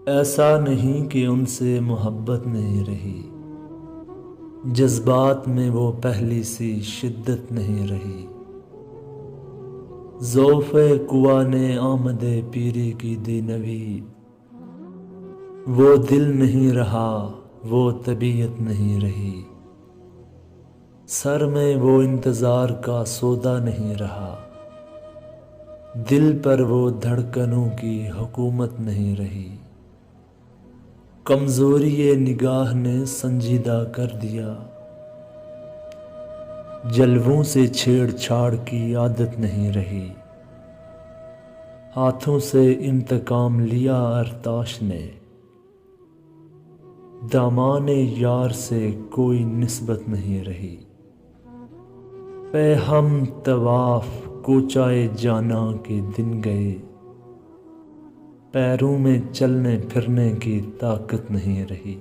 ایسا نہیں کہ ان سے محبت نہیں رہی، جذبات میں وہ پہلی سی شدت نہیں رہی۔ ذوف قوا نے آمد پیری کی دی نوید، وہ دل نہیں رہا، وہ طبیعت نہیں رہی۔ سر میں وہ انتظار کا سودا نہیں رہا، دل پر وہ دھڑکنوں کی حکومت نہیں رہی۔ کمزوری نگاہ نے سنجیدہ کر دیا، جلووں سے چھیڑ چھاڑ کی عادت نہیں رہی۔ ہاتھوں سے انتقام لیا ارتاش نے، دامان یار سے کوئی نسبت نہیں رہی۔ پہ ہم طواف کوچائے جانا کے دن گئے، پیروں میں چلنے پھرنے کی طاقت نہیں رہی۔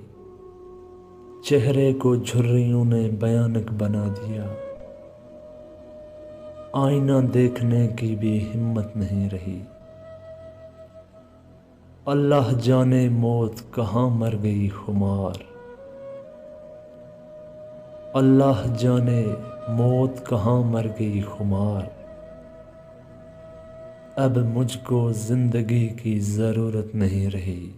چہرے کو جھریوں نے بھیانک بنا دیا، آئینہ دیکھنے کی بھی ہمت نہیں رہی۔ اللہ جانے موت کہاں مر گئی خمار، اللہ جانے موت کہاں مر گئی خمار۔ اب مجھ کو زندگی کی ضرورت نہیں رہی۔